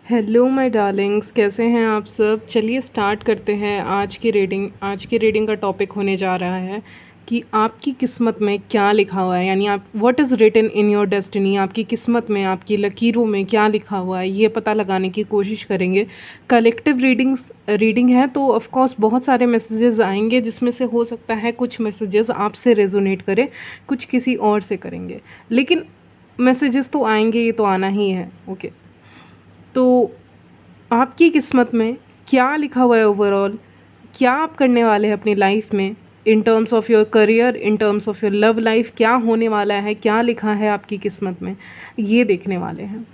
Hello my Darling's, कैसे हैं आप सब। चलिए स्टार्ट करते हैं आज की रीडिंग का टॉपिक होने जा रहा है कि आपकी किस्मत में क्या लिखा हुआ है, यानी आप what is written in your destiny. आपकी किस्मत में, आपकी लकीरों में क्या लिखा हुआ है, ये पता लगाने की कोशिश करेंगे। कलेक्टिव रीडिंग है तो ऑफ कोर्स बहुत सारे मैसेजेस आएंगे, जिसमें से हो सकता है कुछ मैसेजेस आपसे रेजोनेट करें, कुछ किसी और से करेंगे, लेकिन मैसेजेस तो आएंगे, ये तो आना ही है। ओके, तो आपकी किस्मत में क्या लिखा हुआ है ओवरऑल, क्या आप करने वाले हैं अपनी लाइफ में, in terms of your career, in terms of your love life, क्या होने वाला है, क्या लिखा है आपकी किस्मत में, ये देखने वाले हैं।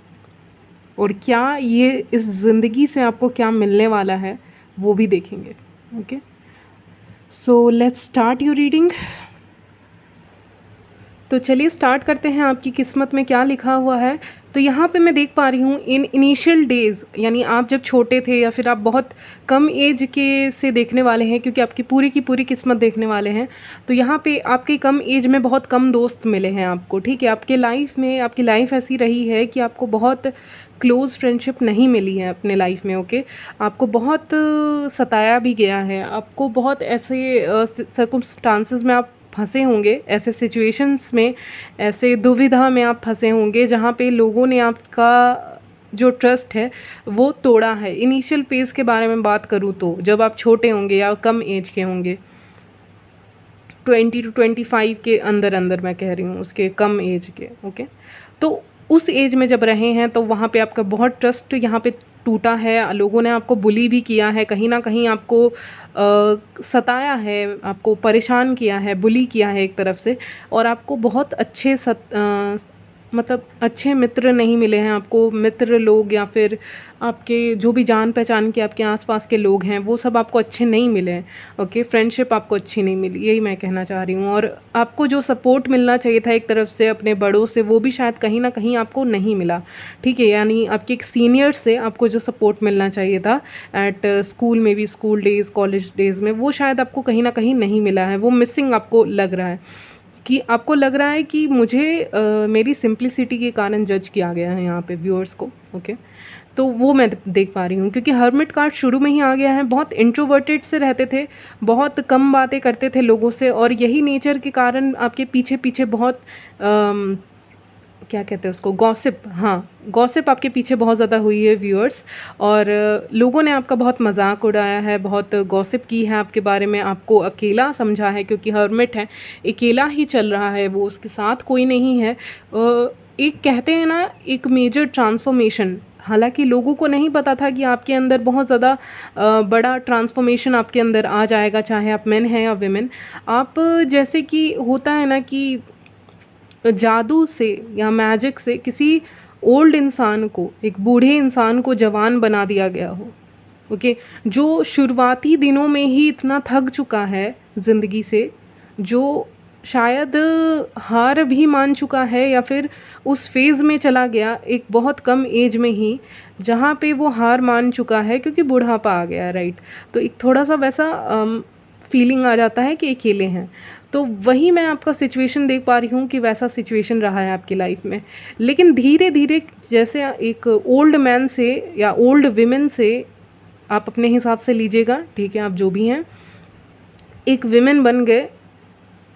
और क्या ये इस ज़िंदगी से आपको क्या मिलने वाला है, वो भी देखेंगे। Okay, so let's start your reading. तो चलिए स्टार्ट करते हैं, आपकी किस्मत में क्या लिखा हुआ है। तो यहाँ पे मैं देख पा रही हूँ इन इनिशियल डेज़, यानी आप जब छोटे थे या फिर आप बहुत कम एज के से देखने वाले हैं, क्योंकि आपकी पूरी की पूरी किस्मत देखने वाले हैं। तो यहाँ पे आपके कम एज में बहुत कम दोस्त मिले हैं आपको, ठीक है। आपके लाइफ में, आपकी लाइफ ऐसी रही है कि आपको बहुत क्लोज़ फ्रेंडशिप नहीं मिली है अपने लाइफ में। ओके, आपको बहुत सताया भी गया है, आपको बहुत ऐसे सर्कमस्टांसेस में आप फंसे होंगे, ऐसे सिचुएशंस में, ऐसे दुविधा में आप फंसे होंगे जहाँ पे लोगों ने आपका जो ट्रस्ट है वो तोड़ा है। इनिशियल फेज़ के बारे में बात करूँ तो जब आप छोटे होंगे या कम एज के होंगे, 20 to 25 के अंदर अंदर मैं कह रही हूँ, उसके कम एज के। ओके, तो उस एज में जब रहे हैं तो वहाँ पे आपका बहुत ट्रस्ट यहाँ पे टूटा है। लोगों ने आपको बुली भी किया है, कहीं ना कहीं आपको सताया है, आपको परेशान किया है, बुली किया है एक तरफ से। और आपको बहुत मतलब अच्छे मित्र नहीं मिले हैं आपको। मित्र लोग या फिर आपके जो भी जान पहचान के आपके आसपास के लोग हैं, वो सब आपको अच्छे नहीं मिले हैं। ओके, फ्रेंडशिप आपको अच्छी नहीं मिली, यही मैं कहना चाह रही हूँ। और आपको जो सपोर्ट मिलना चाहिए था एक तरफ से अपने बड़ों से, वो भी शायद कहीं ना कहीं आपको नहीं मिला, ठीक है। यानी आपके एक सीनियर से आपको जो सपोर्ट मिलना चाहिए था एट स्कूल में भी, स्कूल डेज़, कॉलेज डेज़ में, वो शायद आपको कहीं ना कहीं नहीं मिला है। वो मिसिंग आपको लग रहा है, कि आपको लग रहा है कि मुझे मेरी सिंप्लिसिटी के कारण जज किया गया है यहाँ पे व्यूअर्स को। ओके, तो वो मैं देख पा रही हूँ, क्योंकि हर्मिट कार्ड शुरू में ही आ गया है। बहुत इंट्रोवर्टेड से रहते थे, बहुत कम बातें करते थे लोगों से, और यही नेचर के कारण आपके पीछे पीछे बहुत क्या कहते हैं उसको, गॉसिप, हाँ, गॉसिप आपके पीछे बहुत ज़्यादा हुई है व्यूअर्स। और लोगों ने आपका बहुत मजाक उड़ाया है, बहुत गॉसिप की है आपके बारे में, आपको अकेला समझा है, क्योंकि हर्मिट है, अकेला ही चल रहा है वो, उसके साथ कोई नहीं है। एक कहते हैं ना, एक मेजर ट्रांसफॉर्मेशन, हालांकि लोगों को नहीं पता था कि आपके अंदर बहुत ज़्यादा बड़ा ट्रांसफॉर्मेशन आपके अंदर आ जाएगा, चाहे आप मेन हैं या विमेन। आप जैसे कि होता है ना कि जादू से या मैजिक से किसी ओल्ड इंसान को, एक बूढ़े इंसान को जवान बना दिया गया हो। ओके, जो शुरुआती दिनों में ही इतना थक चुका है ज़िंदगी से, जो शायद हार भी मान चुका है, या फिर उस फेज़ में चला गया एक बहुत कम एज में ही, जहाँ पे वो हार मान चुका है क्योंकि बुढ़ापा आ गया, राइट। तो एक थोड़ा सा वैसा फीलिंग आ जाता है कि अकेले हैं। तो वही मैं आपका सिचुएशन देख पा रही हूँ कि वैसा सिचुएशन रहा है आपकी लाइफ में। लेकिन धीरे धीरे जैसे एक ओल्ड मैन से या ओल्ड विमेन से, आप अपने हिसाब से लीजिएगा, ठीक है, आप जो भी हैं, एक विमेन बन गए,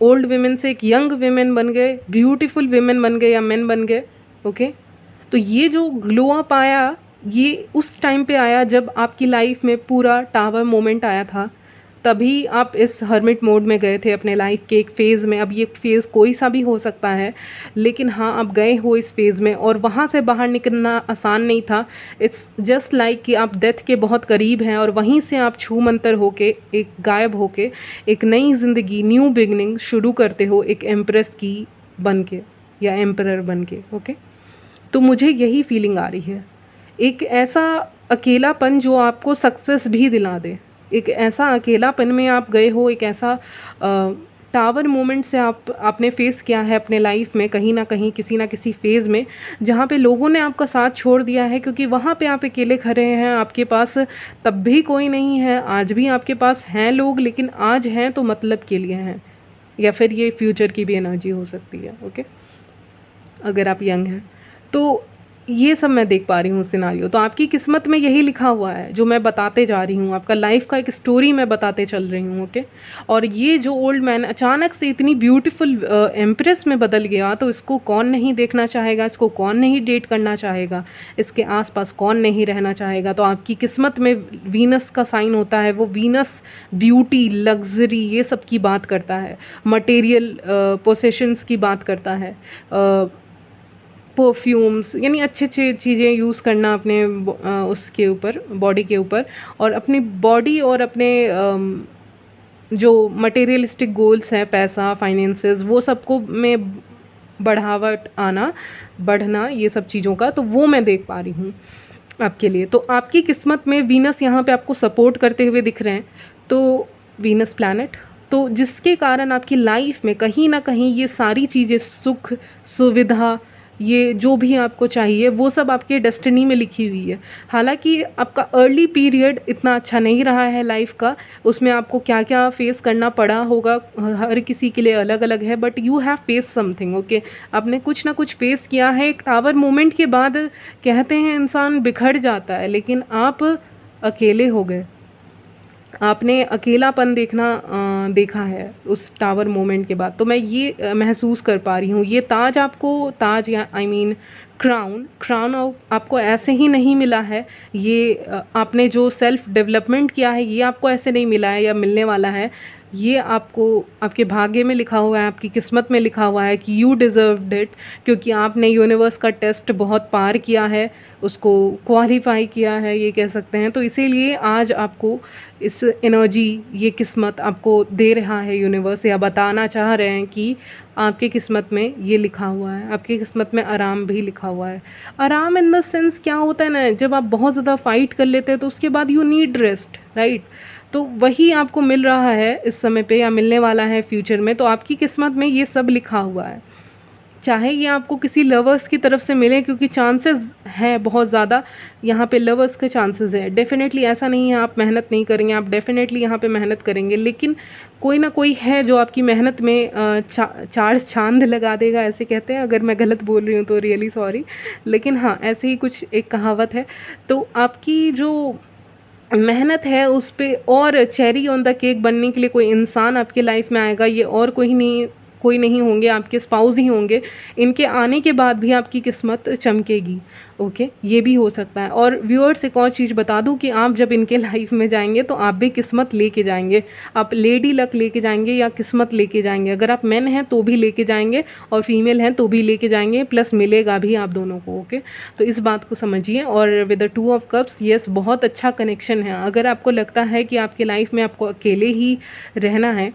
ओल्ड विमेन से एक यंग विमेन बन गए, ब्यूटीफुल विमेन बन गए या मेन बन गए। ओके, तो ये जो ग्लो अप आया, ये उस टाइम पे आया जब आपकी लाइफ में पूरा टावर मोमेंट आया था। तभी आप इस हर्मिट मोड में गए थे अपने लाइफ के एक फ़ेज़ में। अब ये फ़ेज़ कोई सा भी हो सकता है, लेकिन हाँ, आप गए हो इस फ़ेज़ में, और वहाँ से बाहर निकलना आसान नहीं था। इट्स जस्ट लाइक कि आप डेथ के बहुत करीब हैं, और वहीं से आप छू मंतर होके, एक गायब होके, एक नई ज़िंदगी, न्यू बिगनिंग शुरू करते हो, एक एम्प्रेस की बन के या एम्परर बन के। ओके, तो मुझे यही फीलिंग आ रही है, एक ऐसा अकेलापन जो आपको सक्सेस भी दिला दे। एक ऐसा अकेलापन में आप गए हो, एक ऐसा टावर मोमेंट से आपने फेस किया है अपने लाइफ में, कहीं ना कहीं किसी ना किसी फेज़ में, जहाँ पे लोगों ने आपका साथ छोड़ दिया है, क्योंकि वहाँ पे आप अकेले खड़े हैं। आपके पास तब भी कोई नहीं है, आज भी आपके पास हैं लोग, लेकिन आज हैं तो मतलब के लिए हैं, या फिर ये फ्यूचर की भी एनर्जी हो सकती है। ओके, अगर आप यंग हैं तो ये सब मैं देख पा रही हूँ सिनारियो। तो आपकी किस्मत में यही लिखा हुआ है जो मैं बताते जा रही हूँ, आपका लाइफ का एक स्टोरी मैं बताते चल रही हूँ, ओके। और ये जो ओल्ड मैन अचानक से इतनी ब्यूटीफुल एम्प्रेस में बदल गया, तो इसको कौन नहीं देखना चाहेगा, इसको कौन नहीं डेट करना चाहेगा, इसके आसपास कौन नहीं रहना चाहेगा। तो आपकी किस्मत में वीनस का साइन होता है, वो वीनस ब्यूटी, लग्जरी, ये सब की बात करता है, मटेरियल पोसेशंस की बात करता है, परफ्यूम्स, यानी अच्छे अच्छे चीज़ें यूज़ करना अपने उसके ऊपर, बॉडी के ऊपर, और अपनी बॉडी और अपने जो मटेरियलिस्टिक गोल्स हैं, पैसा, फाइनेंसेस, वो सबको में बढ़ावट आना, बढ़ना, ये सब चीज़ों का, तो वो मैं देख पा रही हूँ आपके लिए। तो आपकी किस्मत में वीनस यहाँ पे आपको सपोर्ट करते हुए दिख रहे हैं, तो वीनस प्लैनेट, तो जिसके कारण आपकी लाइफ में कहीं ना कहीं ये सारी चीज़ें, सुख, सुविधा, ये जो भी आपको चाहिए, वो सब आपके डेस्टिनी में लिखी हुई है। हालांकि आपका अर्ली पीरियड इतना अच्छा नहीं रहा है लाइफ का, उसमें आपको क्या क्या फेस करना पड़ा होगा, हर किसी के लिए अलग अलग है, but you have face something, okay. आपने कुछ ना कुछ फेस किया है। एक टावर मोमेंट के बाद कहते हैं इंसान बिखर जाता है, लेकिन आप अकेले हो गए, आपने अकेलापन देखा है उस टावर मोमेंट के बाद। तो मैं ये महसूस कर पा रही हूँ। ये ताज आपको, ताज या आई मीन क्राउन, आपको ऐसे ही नहीं मिला है। ये आपने जो सेल्फ डेवलपमेंट किया है, ये आपको ऐसे नहीं मिला है या मिलने वाला है। ये आपको आपके भाग्य में लिखा हुआ है, आपकी किस्मत में लिखा हुआ है कि यू डिज़र्व्ड इट, क्योंकि आपने यूनिवर्स का टेस्ट बहुत पार किया है, उसको क्वालिफाई किया है, ये कह सकते हैं। तो इसीलिए आज आपको इस एनर्जी, ये किस्मत आपको दे रहा है यूनिवर्स, या बताना चाह रहे हैं कि आपकी किस्मत में ये लिखा हुआ है। आपकी किस्मत में आराम भी लिखा हुआ है। आराम इन द सेंस क्या होता है ना, जब आप बहुत ज़्यादा फाइट कर लेते हैं तो उसके बाद यू नीड रेस्ट, राइट। तो वही आपको मिल रहा है इस समय पे, या मिलने वाला है फ्यूचर में। तो आपकी किस्मत में ये सब लिखा हुआ है। चाहे ये आपको किसी लवर्स की तरफ से मिले, क्योंकि चांसेस हैं बहुत ज़्यादा यहाँ पे, लवर्स के चांसेस हैं डेफिनेटली। ऐसा नहीं है आप मेहनत नहीं करेंगे, आप डेफिनेटली यहाँ पे मेहनत करेंगे, लेकिन कोई ना कोई है जो आपकी मेहनत में चार चांद लगा देगा, ऐसे कहते हैं। अगर मैं गलत बोल रही हूँ तो रियली सॉरी, लेकिन हाँ, ऐसे ही कुछ एक कहावत है। तो आपकी जो मेहनत है उस पे और चेरी ऑन द केक बनने के लिए कोई इंसान आपके लाइफ में आएगा। ये और कोई नहीं होंगे, आपके स्पाउस ही होंगे। इनके आने के बाद भी आपकी किस्मत चमकेगी, ओके। ये भी हो सकता है। और व्यूअर्स, एक और चीज़ बता दूं कि आप जब इनके लाइफ में जाएंगे तो आप भी किस्मत लेके जाएंगे। आप लेडी लक लेके जाएंगे या किस्मत लेके जाएंगे। अगर आप मेन हैं तो भी लेके जाएंगे, और फीमेल हैं तो भी लेके जाएंगे, प्लस मिलेगा भी आप दोनों को, ओके। तो इस बात को समझिए। और with the 2 of cups, yes, बहुत अच्छा कनेक्शन है। अगर आपको लगता है कि आपके लाइफ में आपको अकेले ही रहना है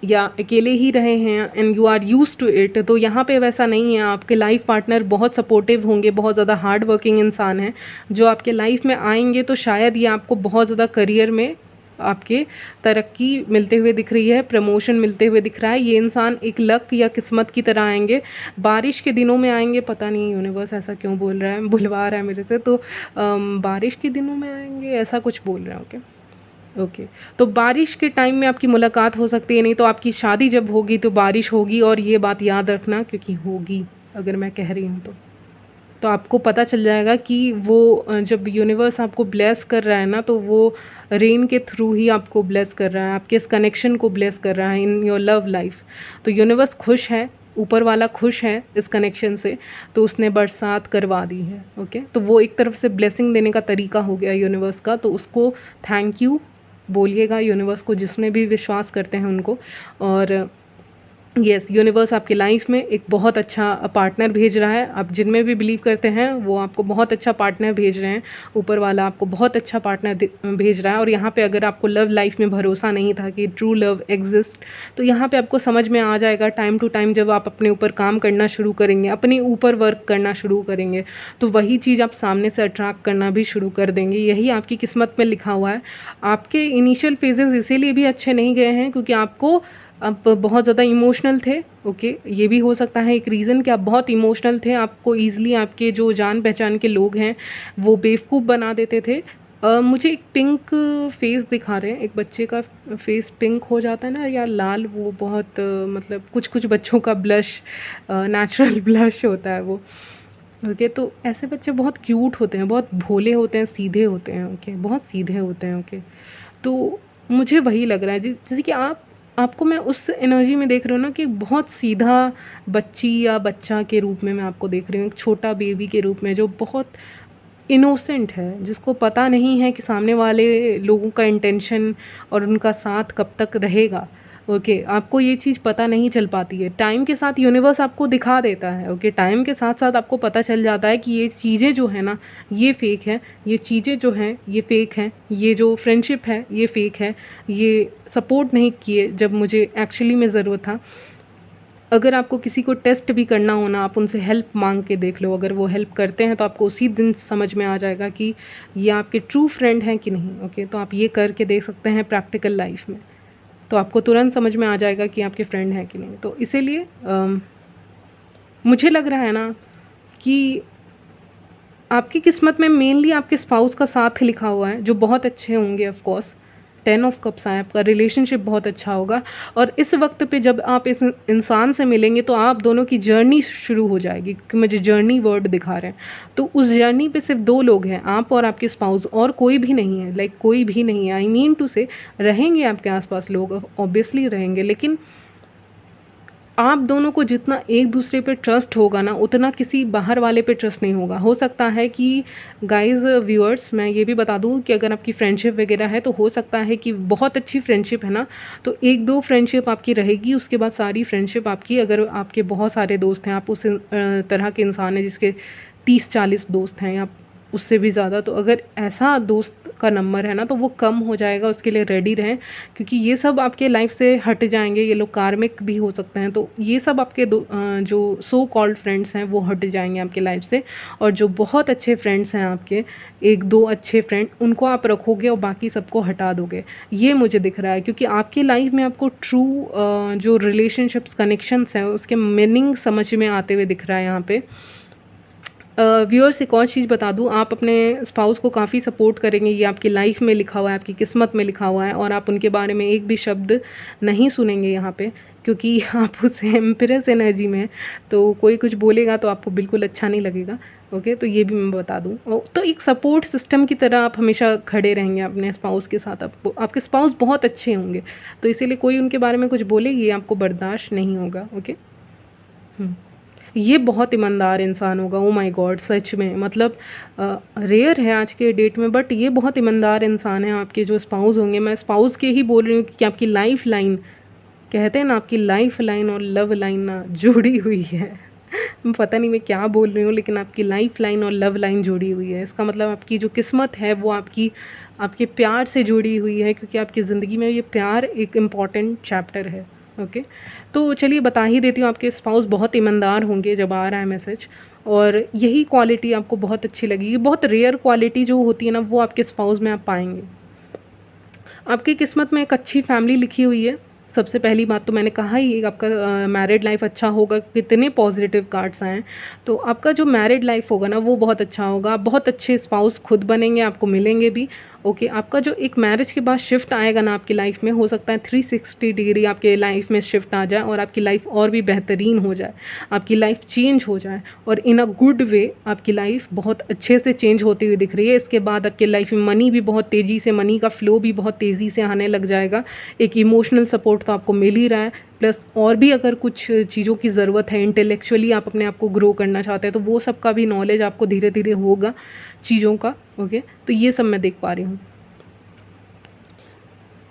या अकेले ही रहे हैं and you are use to it, तो यहाँ पे वैसा नहीं है। आपके लाइफ पार्टनर बहुत सपोर्टिव होंगे, बहुत ज़्यादा हार्ड वर्किंग इंसान हैं जो आपके लाइफ में आएंगे। तो शायद ये आपको बहुत ज़्यादा करियर में आपके तरक्की मिलते हुए दिख रही है, प्रमोशन मिलते हुए दिख रहा है। ये इंसान एक लक या किस्मत की तरह आएंगे, बारिश के दिनों में आएंगे। पता नहीं यूनिवर्स ऐसा क्यों बोल रहा है, बुलवा रहा है मेरे से। तो बारिश के दिनों में आएंगे, ऐसा कुछ बोल रहे हैं, ओके। ओके, तो बारिश के टाइम में आपकी मुलाकात हो सकती है, नहीं तो आपकी शादी जब होगी तो बारिश होगी। और ये बात याद रखना, क्योंकि होगी, अगर मैं कह रही हूँ तो आपको पता चल जाएगा कि वो जब यूनिवर्स आपको ब्लेस कर रहा है ना, तो वो रेन के थ्रू ही आपको ब्लेस कर रहा है, आपके इस कनेक्शन को ब्लेस कर रहा है इन योर लव लाइफ। तो यूनिवर्स खुश है, ऊपर वाला खुश है इस कनेक्शन से, तो उसने बरसात करवा दी है, ओके। तो वो एक तरफ से ब्लेसिंग देने का तरीका हो गया यूनिवर्स का, तो उसको थैंक यू बोलिएगा यूनिवर्स को, जिसमें भी विश्वास करते हैं उनको। और यस, यूनिवर्स आपकी लाइफ में एक बहुत अच्छा पार्टनर भेज रहा है। आप जिनमें भी बिलीव करते हैं वो आपको बहुत अच्छा पार्टनर भेज रहे हैं। ऊपर वाला आपको बहुत अच्छा पार्टनर भेज रहा है। और यहाँ पे अगर आपको लव लाइफ में भरोसा नहीं था कि ट्रू लव एग्जिस्ट, तो यहाँ पे आपको समझ में आ जाएगा टाइम टू टाइम, जब आप अपने ऊपर काम करना शुरू करेंगे, अपने ऊपर वर्क करना शुरू करेंगे, तो वही चीज़ आप सामने से अट्रैक्ट करना भी शुरू कर देंगे। यही आपकी किस्मत में लिखा हुआ है। आपके इनिशियल फेजेस इसीलिए भी अच्छे नहीं गए हैं क्योंकि आपको आप बहुत ज़्यादा इमोशनल थे, ओके। ये भी हो सकता है एक रीज़न कि आप बहुत इमोशनल थे। आपको ईज़िली आपके जो जान पहचान के लोग हैं वो बेवकूफ़ बना देते थे। मुझे एक पिंक फेस दिखा रहे हैं, एक बच्चे का फेस पिंक हो जाता है ना, या लाल, वो बहुत मतलब कुछ कुछ बच्चों का ब्लश, नेचुरल ब्लश होता है वो, ओके, तो ऐसे बच्चे बहुत क्यूट होते हैं, बहुत भोले होते हैं, सीधे होते हैं, ओके, बहुत सीधे होते हैं, ओके। तो मुझे वही लग रहा है जैसे कि आपको मैं उस एनर्जी में देख रही हूँ ना कि बहुत सीधा बच्ची या बच्चा के रूप में मैं आपको देख रही हूँ, एक छोटा बेबी के रूप में जो बहुत इनोसेंट है, जिसको पता नहीं है कि सामने वाले लोगों का इंटेंशन और उनका साथ कब तक रहेगा। ओके, आपको ये चीज़ पता नहीं चल पाती है। टाइम के साथ यूनिवर्स आपको दिखा देता है, ओके, टाइम के साथ साथ आपको पता चल जाता है कि ये चीज़ें जो है ना, ये फ़ेक है, ये चीज़ें जो हैं ये फ़ेक हैं, ये जो फ्रेंडशिप है ये फ़ेक है, ये सपोर्ट नहीं किए जब मुझे एक्चुअली में ज़रूरत था। अगर आपको किसी को टेस्ट भी करना हो ना, आप उनसे हेल्प मांग के देख लो, अगर वो हेल्प करते हैं तो आपको उसी दिन समझ में आ जाएगा कि ये आपके ट्रू फ्रेंड हैं कि नहीं, ओके। तो आप ये करके देख सकते हैं प्रैक्टिकल लाइफ में, तो आपको तुरंत समझ में आ जाएगा कि आपके फ्रेंड हैं कि नहीं। तो इसीलिए मुझे लग रहा है ना कि आपकी किस्मत में मेनली आपके स्पाउस का साथ लिखा हुआ है, जो बहुत अच्छे होंगे ऑफ कोर्स। 10 ऑफ कप्स आए, आपका रिलेशनशिप बहुत अच्छा होगा, और इस वक्त पे जब आप इस इंसान से मिलेंगे तो आप दोनों की जर्नी शुरू हो जाएगी, क्योंकि मुझे जर्नी वर्ड दिखा रहे हैं। तो उस जर्नी पे सिर्फ 2 लोग हैं, आप और आपके स्पाउस, और कोई भी नहीं है, लाइक कोई भी नहीं है। आई मीन टू से रहेंगे आपके आसपास लोग, ऑब्वियसली रहेंगे, लेकिन आप दोनों को जितना एक दूसरे पे ट्रस्ट होगा ना, उतना किसी बाहर वाले पे ट्रस्ट नहीं होगा। हो सकता है कि गाइज़ व्यूअर्स, मैं ये भी बता दूँ कि अगर आपकी फ्रेंडशिप वगैरह है तो हो सकता है कि बहुत अच्छी फ्रेंडशिप है ना, तो 1-2 फ्रेंडशिप आपकी रहेगी, उसके बाद सारी फ्रेंडशिप आपकी, अगर आपके बहुत सारे दोस्त हैं, आप उस तरह के इंसान हैं जिसके 30-40 दोस्त हैं या उससे भी ज़्यादा, तो अगर ऐसा दोस्त का नंबर है ना तो वो कम हो जाएगा, उसके लिए रेडी रहें, क्योंकि ये सब आपके लाइफ से हट जाएंगे। ये लोग कार्मिक भी हो सकते हैं, तो ये सब आपके जो सो कॉल्ड फ्रेंड्स हैं वो हट जाएंगे आपके लाइफ से, और जो बहुत अच्छे फ्रेंड्स हैं आपके, 1-2 अच्छे फ्रेंड, उनको आप रखोगे और बाकी सबको हटा दोगे। ये मुझे दिख रहा है, क्योंकि आपकी लाइफ में आपको ट्रू जो रिलेशनशिप्स कनेक्शंस हैं उसके मीनिंग समझ में आते हुए दिख रहा है यहाँ पे। व्यूअर्स, एक और चीज़ बता दूँ, आप अपने स्पाउस को काफ़ी सपोर्ट करेंगे, ये आपकी लाइफ में लिखा हुआ है, आपकी किस्मत में लिखा हुआ है, और आप उनके बारे में एक भी शब्द नहीं सुनेंगे यहाँ पे, क्योंकि आप उस एम्प्रेस एनर्जी में हैं, तो कोई कुछ बोलेगा तो आपको बिल्कुल अच्छा नहीं लगेगा, ओके। तो ये भी मैं बता दूँ। तो एक सपोर्ट सिस्टम की तरह आप हमेशा खड़े रहेंगे अपने स्पाउस के साथ, आपके स्पाउस बहुत अच्छे होंगे, तो इसीलिए कोई उनके बारे में कुछ बोले ये आपको बर्दाश्त नहीं होगा, ओके। ये बहुत ईमानदार इंसान होगा, ओ माय गॉड, सच में, मतलब रेयर है आज के डेट में, बट ये बहुत ईमानदार इंसान है। आपके जो स्पाउस होंगे, मैं स्पाउस के ही बोल रही हूँ कि आपकी लाइफ लाइन, कहते हैं ना, आपकी लाइफ लाइन और लव लाइन ना जुड़ी हुई है। पता नहीं मैं क्या बोल रही हूँ, लेकिन आपकी लाइफ लाइन और लव लाइन जुड़ी हुई है। इसका मतलब आपकी जो किस्मत है वो आपके प्यार से जुड़ी हुई है, क्योंकि आपकी ज़िंदगी में ये प्यार एक इम्पॉर्टेंट चैप्टर है, ओके। तो चलिए बता ही देती हूँ, आपके स्पाउस बहुत ईमानदार होंगे जब आ रहा है मैसेज, और यही क्वालिटी आपको बहुत अच्छी लगेगी। बहुत रेयर क्वालिटी जो होती है ना, वो आपके स्पाउस में आप पाएंगे। आपकी किस्मत में एक अच्छी फैमिली लिखी हुई है। सबसे पहली बात तो मैंने कहा ही, आपका मैरिड लाइफ अच्छा होगा, कितने पॉजिटिव कार्ड्स आए हैं। तो आपका जो मैरिड लाइफ होगा ना वो बहुत अच्छा होगा, आप बहुत अच्छे स्पाउस खुद बनेंगे, आपको मिलेंगे भी, ओके। आपका जो एक मैरिज के बाद शिफ्ट आएगा ना आपकी लाइफ में, हो सकता है 360 डिग्री आपके लाइफ में शिफ्ट आ जाए, और आपकी लाइफ और भी बेहतरीन हो जाए, आपकी लाइफ चेंज हो जाए, और इन अ गुड वे आपकी लाइफ बहुत अच्छे से चेंज होती हुई दिख रही है। इसके बाद आपकी लाइफ में मनी भी बहुत तेज़ी से, मनी का फ्लो भी बहुत तेज़ी से आने लग जाएगा। एक इमोशनल सपोर्ट तो आपको मिल ही रहा है, प्लस और भी अगर कुछ चीज़ों की ज़रूरत है, इंटेलेक्चुअली आप अपने आप को ग्रो करना चाहते हैं, तो वो सब का भी नॉलेज आपको धीरे धीरे होगा चीज़ों का, ओके। तो ये सब मैं देख पा रही हूँ।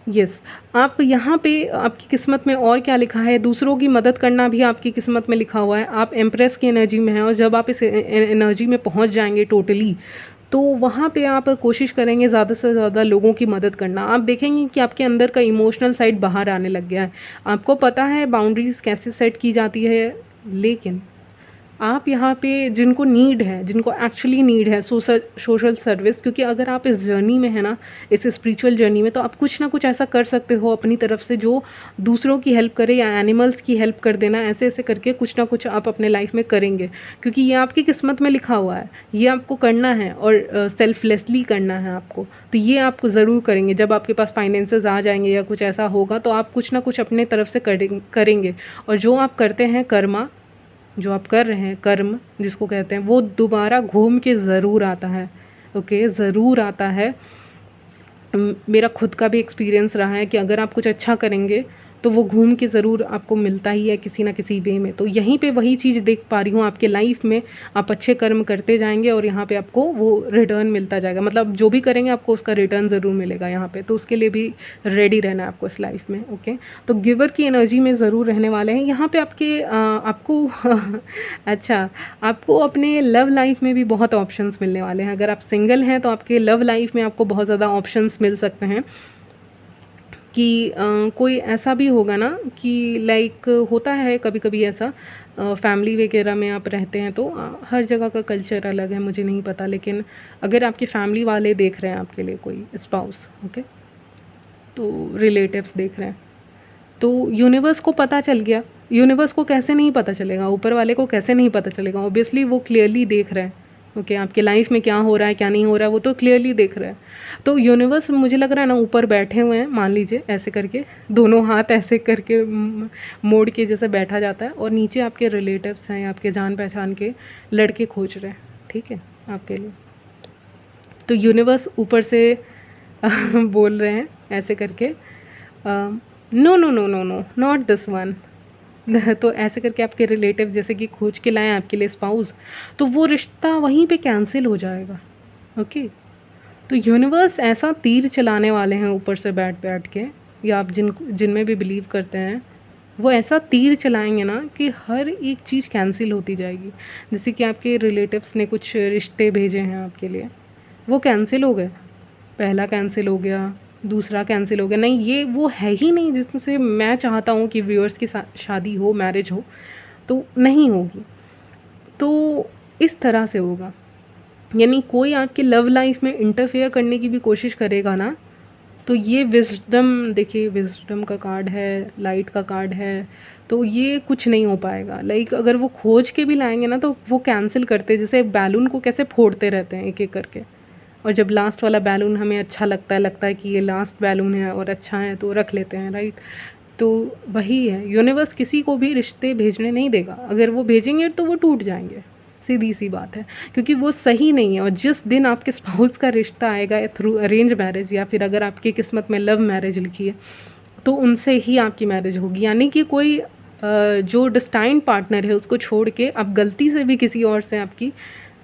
यस, आप यहाँ पे आपकी किस्मत में और क्या लिखा है, दूसरों की मदद करना भी आपकी किस्मत में लिखा हुआ है। आप एम्प्रेस की एनर्जी में हैं, और जब आप इस एनर्जी में पहुँच जाएंगे टोटली, तो वहाँ पे आप कोशिश करेंगे ज़्यादा से ज़्यादा लोगों की मदद करना। आप देखेंगे कि आपके अंदर का इमोशनल साइड बाहर आने लग गया है। आपको पता है बाउंड्रीज़ कैसे सेट की जाती है, लेकिन आप यहाँ पे जिनको नीड है, जिनको एक्चुअली नीड है सोशल सर्विस, क्योंकि अगर आप इस जर्नी में है ना, इस स्पिरिचुअल जर्नी में, तो आप कुछ ना कुछ ऐसा कर सकते हो अपनी तरफ से जो दूसरों की हेल्प करे, या एनिमल्स की हेल्प कर देना, ऐसे ऐसे करके कुछ ना कुछ आप अपने लाइफ में करेंगे, क्योंकि ये आपकी किस्मत में लिखा हुआ है, ये आपको करना है, और सेल्फलेसली करना है आपको। तो ये आपको ज़रूर करेंगे। जब आपके पास फाइनेंसेस आ जाएंगे या कुछ ऐसा होगा, तो आप कुछ ना कुछ अपने तरफ से करेंगे, और जो आप करते हैं कर्मा, जो आप कर रहे हैं कर्म जिसको कहते हैं, वो दोबारा घूम के ज़रूर आता है। ओके, ज़रूर आता है। मेरा खुद का भी एक्सपीरियंस रहा है कि अगर आप कुछ अच्छा करेंगे तो वो घूम के ज़रूर आपको मिलता ही है किसी ना किसी वे में। तो यहीं पे वही चीज़ देख पा रही हूँ आपके लाइफ में, आप अच्छे कर्म करते जाएंगे और यहाँ पे आपको वो रिटर्न मिलता जाएगा। मतलब जो भी करेंगे आपको उसका रिटर्न ज़रूर मिलेगा यहाँ पे। तो उसके लिए भी रेडी रहना है आपको इस लाइफ में। ओके, तो गिवर की एनर्जी में ज़रूर रहने वाले हैं यहाँ पे आपके आपको अच्छा, आपको अपने लव लाइफ में भी बहुत ऑप्शंस मिलने वाले हैं। अगर आप सिंगल हैं तो आपके लव लाइफ में आपको बहुत ज़्यादा ऑप्शंस मिल सकते हैं कि कोई ऐसा भी होगा ना कि लाइक होता है कभी कभी ऐसा, फैमिली वगैरह में आप रहते हैं तो हर जगह का कल्चर अलग है, मुझे नहीं पता, लेकिन अगर आपके फैमिली वाले देख रहे हैं आपके लिए कोई स्पाउस, ओके, तो रिलेटिव्स देख रहे हैं, तो यूनिवर्स को पता चल गया। यूनिवर्स को कैसे नहीं पता चलेगा, ऊपर वाले को कैसे नहीं पता चलेगा, ऑब्वियसली वो क्लियरली देख रहे हैं। ओके, आपके लाइफ में क्या हो रहा है क्या नहीं हो रहा है वो तो क्लियरली देख रहा है। तो यूनिवर्स मुझे लग रहा है ना ऊपर बैठे हुए हैं, मान लीजिए ऐसे करके दोनों हाथ ऐसे करके मोड़ के जैसे बैठा जाता है, और नीचे आपके रिलेटिव्स हैं, आपके जान पहचान के लड़के खोज रहे हैं, ठीक है, आपके लिए। तो यूनिवर्स ऊपर से बोल रहे हैं ऐसे करके, no no no no no not this one. तो ऐसे करके आपके रिलेटिव जैसे कि खोज के लाएं आपके लिए स्पाउस, तो वो रिश्ता वहीं पे कैंसिल हो जाएगा। ओके, तो यूनिवर्स ऐसा तीर चलाने वाले हैं ऊपर से बैठ बैठ के, या आप जिनमें भी बिलीव करते हैं वो ऐसा तीर चलाएंगे ना कि हर एक चीज़ कैंसिल होती जाएगी। जैसे कि आपके रिलेटिव्स ने कुछ रिश्ते भेजे हैं आपके लिए, वो कैंसिल हो गए, पहला कैंसिल हो गया, दूसरा कैंसिल हो गया, नहीं ये वो है ही नहीं जिससे मैं चाहता हूँ कि व्यूअर्स की शादी हो, मैरिज हो, तो नहीं होगी। तो इस तरह से होगा, यानी कोई आपके लव लाइफ में इंटरफेयर करने की भी कोशिश करेगा ना, तो ये विजडम, देखिए विजडम का कार्ड है, लाइट का कार्ड है, तो ये कुछ नहीं हो पाएगा। लाइक अगर वो खोज के भी लाएंगे ना तो वो कैंसिल करते, जैसे बैलून को कैसे फोड़ते रहते हैं एक एक करके, और जब लास्ट वाला बैलून हमें अच्छा लगता है कि ये लास्ट बैलून है और अच्छा है तो रख लेते हैं, राइट। तो वही है, यूनिवर्स किसी को भी रिश्ते भेजने नहीं देगा, अगर वो भेजेंगे तो वो टूट जाएंगे, सीधी सी बात है, क्योंकि वो सही नहीं है। और जिस दिन आपके स्पाउस का रिश्ता आएगा या थ्रू अरेंज मैरिज, या फिर अगर आपकी किस्मत में लव मैरिज लिखी है तो उनसे ही आपकी मैरिज होगी। यानी कि कोई जो डिस्टाइंड पार्टनर है उसको छोड़ के अब गलती से भी किसी और से आपकी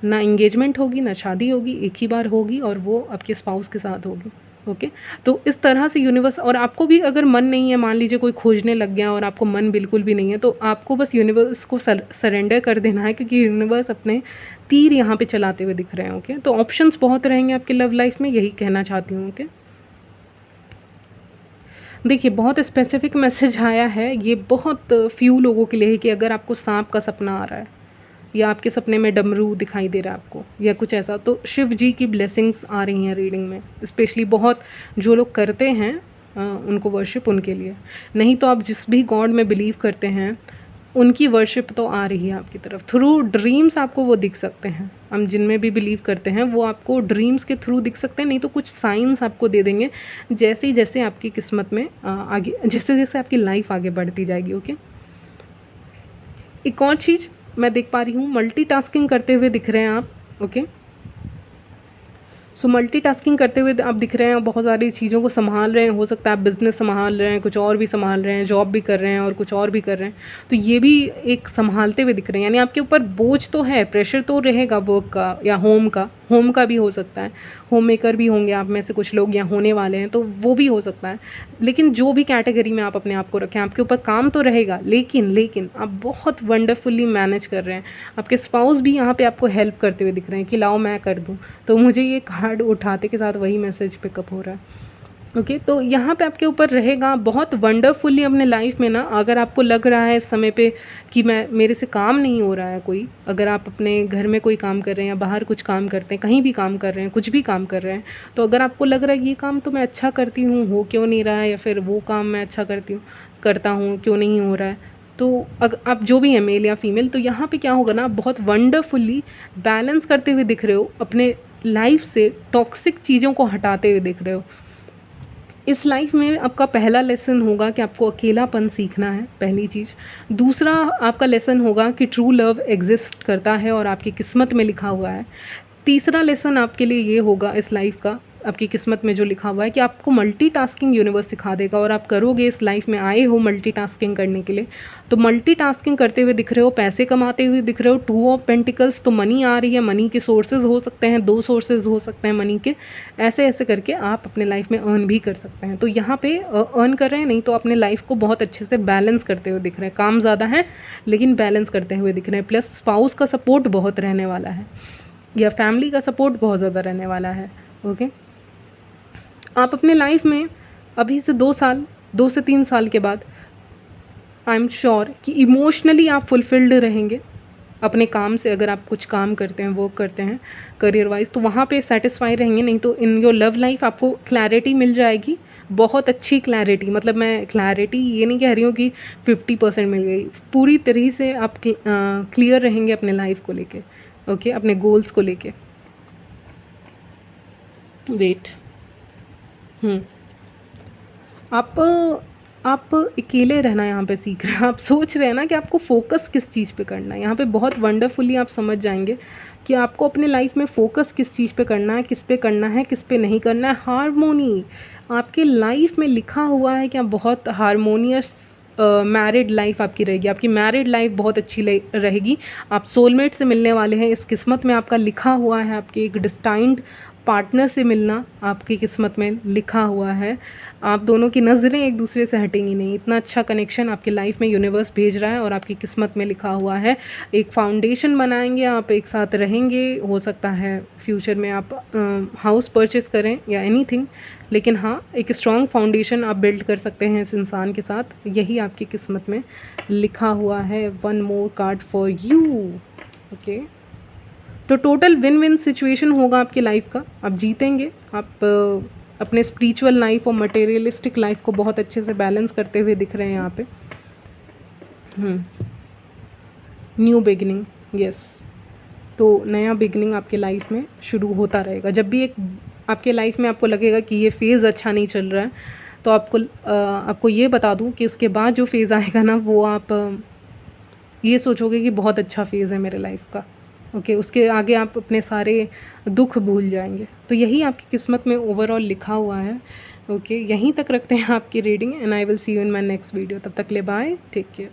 ना इंगेजमेंट होगी ना शादी होगी, एक ही बार होगी और वो आपके स्पाउस के साथ होगी। ओके, तो इस तरह से यूनिवर्स, और आपको भी अगर मन नहीं है, मान लीजिए कोई खोजने लग गया और आपको मन बिल्कुल भी नहीं है, तो आपको बस यूनिवर्स को सरेंडर कर देना है, क्योंकि यूनिवर्स अपने तीर यहाँ पे चलाते हुए दिख रहे हैं। ओके, तो ऑप्शंस बहुत रहेंगे आपके लव लाइफ में, यही कहना चाहती हूँ। ओके, देखिए बहुत स्पेसिफिक मैसेज आया है, ये बहुत फ्यू लोगों के लिए है कि अगर आपको सांप का सपना आ रहा है या आपके सपने में डमरू दिखाई दे रहा है आपको या कुछ ऐसा, तो शिव जी की ब्लेसिंग्स आ रही हैं रीडिंग में, स्पेशली बहुत जो लोग करते हैं उनको वर्शिप, उनके लिए। नहीं तो आप जिस भी गॉड में बिलीव करते हैं उनकी वर्शिप तो आ रही है आपकी तरफ, थ्रू ड्रीम्स आपको वो दिख सकते हैं। हम जिनमें भी बिलीव करते हैं वो आपको ड्रीम्स के थ्रू दिख सकते हैं, नहीं तो कुछ साइंस आपको दे देंगे जैसे जैसे आपकी किस्मत में आगे, जैसे जैसे आपकी लाइफ आगे बढ़ती जाएगी। ओके, एक और चीज़ मैं देख पा रही हूँ, मल्टीटास्किंग करते हुए दिख रहे हैं आप। ओके, सो मल्टीटास्किंग करते हुए आप दिख रहे हैं, बहुत सारी चीज़ों को संभाल रहे हैं, हो सकता है आप बिज़नेस संभाल रहे हैं, कुछ और भी संभाल रहे हैं, जॉब भी कर रहे हैं और कुछ और भी कर रहे हैं, तो ये भी एक संभालते हुए दिख रहे हैं। यानी आपके ऊपर बोझ तो है, प्रेशर तो रहेगा वर्क का या होम का भी हो सकता है, होम मेकर भी होंगे आप में से कुछ लोग या होने वाले हैं, तो वो भी हो सकता है। लेकिन जो भी कैटेगरी में आप अपने आप को रखें, आपके ऊपर काम तो रहेगा, लेकिन आप बहुत वंडरफुली मैनेज कर रहे हैं। आपके स्पाउस भी यहाँ पे आपको हेल्प करते हुए दिख रहे हैं कि लाओ मैं कर दूँ, तो मुझे ये कार्ड उठाते के साथ वही मैसेज पिकअप हो रहा है। ओके, तो यहाँ पे आपके ऊपर रहेगा बहुत वंडरफुली अपने लाइफ में ना। अगर आपको लग रहा है इस समय पे कि मेरे से काम नहीं हो रहा है कोई, अगर आप अपने घर में कोई काम कर रहे हैं या बाहर कुछ काम करते हैं, कहीं भी काम कर रहे हैं, कुछ भी काम कर रहे हैं, तो अगर आपको लग रहा है ये काम तो मैं अच्छा करती हूँ, हो क्यों नहीं रहा है, या फिर वो काम मैं अच्छा करता हूँ क्यों नहीं हो रहा है, तो अगर आप जो भी हैं मेल या फीमेल, तो यहाँ पे क्या होगा ना, आप बहुत वंडरफुली बैलेंस करते हुए दिख रहे हो, अपने लाइफ से टॉक्सिक चीज़ों को हटाते हुए दिख रहे हो। इस लाइफ में आपका पहला लेसन होगा कि आपको अकेलापन सीखना है, पहली चीज़। दूसरा आपका लेसन होगा कि ट्रू लव एग्जिस्ट करता है और आपकी किस्मत में लिखा हुआ है। तीसरा लेसन आपके लिए ये होगा इस लाइफ का, आपकी किस्मत में जो लिखा हुआ है, कि आपको मल्टीटास्किंग यूनिवर्स सिखा देगा और आप करोगे। इस लाइफ में आए हो मल्टीटास्किंग करने के लिए, तो मल्टीटास्किंग करते हुए दिख रहे हो, पैसे कमाते हुए दिख रहे हो। 2 ऑफ पेंटिकल्स, तो मनी आ रही है, मनी के सोर्सेज हो सकते हैं, 2 सोर्सेज हो सकते हैं मनी के। ऐसे ऐसे करके आप अपने लाइफ में अर्न भी कर सकते हैं। तो यहाँ पे अर्न कर रहे हैं, नहीं तो अपने लाइफ को बहुत अच्छे से बैलेंस करते हुए दिख रहे हैं। काम ज़्यादा है लेकिन बैलेंस करते हुए दिख रहे हैं। प्लस स्पाउस का सपोर्ट बहुत रहने वाला है, या फैमिली का सपोर्ट बहुत ज़्यादा रहने वाला है। ओके, आप अपने लाइफ में अभी से 2 से 3 साल के बाद आई एम श्योर कि इमोशनली आप फुलफिल्ड रहेंगे अपने काम से। अगर आप कुछ काम करते हैं, वर्क करते हैं करियर वाइज, तो वहाँ पे सेटिस्फाई रहेंगे। नहीं तो इन योर लव लाइफ आपको क्लैरिटी मिल जाएगी, बहुत अच्छी क्लैरिटी। मतलब मैं क्लैरिटी ये नहीं कह रही हूँ कि 50% मिल गई, पूरी तरह से आप क्लियर रहेंगे अपने लाइफ को लेके। ओके, अपने गोल्स को लेके। वेट, आप अकेले रहना यहाँ पे सीख रहे हैं। आप सोच रहे हैं ना कि आपको फोकस किस चीज़ पे करना है। यहाँ पे बहुत वंडरफुली आप समझ जाएंगे कि आपको अपने लाइफ में फ़ोकस किस चीज़ पे करना है, किस पे करना है, किस पे नहीं करना है। हारमोनी आपके लाइफ में लिखा हुआ है कि आप बहुत हारमोनियस मैरिड लाइफ आपकी रहेगी। आपकी मैरिड लाइफ बहुत अच्छी रहेगी। आप सोलमेट से मिलने वाले हैं, इस किस्मत में आपका लिखा हुआ है। आपके एक डिस्टाइंड पार्टनर से मिलना आपकी किस्मत में लिखा हुआ है। आप दोनों की नज़रें एक दूसरे से हटेंगी नहीं। इतना अच्छा कनेक्शन आपकी लाइफ में यूनिवर्स भेज रहा है और आपकी किस्मत में लिखा हुआ है। एक फाउंडेशन बनाएंगे, आप एक साथ रहेंगे। हो सकता है फ्यूचर में आप हाउस परचेस करें या एनीथिंग, लेकिन हाँ, एक स्ट्रॉन्ग फाउंडेशन आप बिल्ड कर सकते हैं इस इंसान के साथ। यही आपकी किस्मत में लिखा हुआ है। 1 मोर कार्ड फॉर यू। ओके, तो टोटल विन विन सिचुएशन होगा आपकी लाइफ का। आप जीतेंगे, आप अपने स्पिरिचुअल लाइफ और मटेरियलिस्टिक लाइफ को बहुत अच्छे से बैलेंस करते हुए दिख रहे हैं यहाँ पे। New beginning, yes. तो नया बिगिनिंग आपके लाइफ में शुरू होता रहेगा। जब भी एक आपके लाइफ में आपको लगेगा कि ये फेज़ अच्छा नहीं चल रहा है, तो आपको ये बता दूं कि उसके बाद जो फेज़ आएगा ना, वो आप ये सोचोगे कि बहुत अच्छा फेज़ है मेरे लाइफ का। ओके, उसके आगे आप अपने सारे दुख भूल जाएंगे। तो यही आपकी किस्मत में ओवरऑल लिखा हुआ है। ओके, यहीं तक रखते हैं आपकी reading, and I will see you in my next video. तब तक ले बाय, टेक केयर।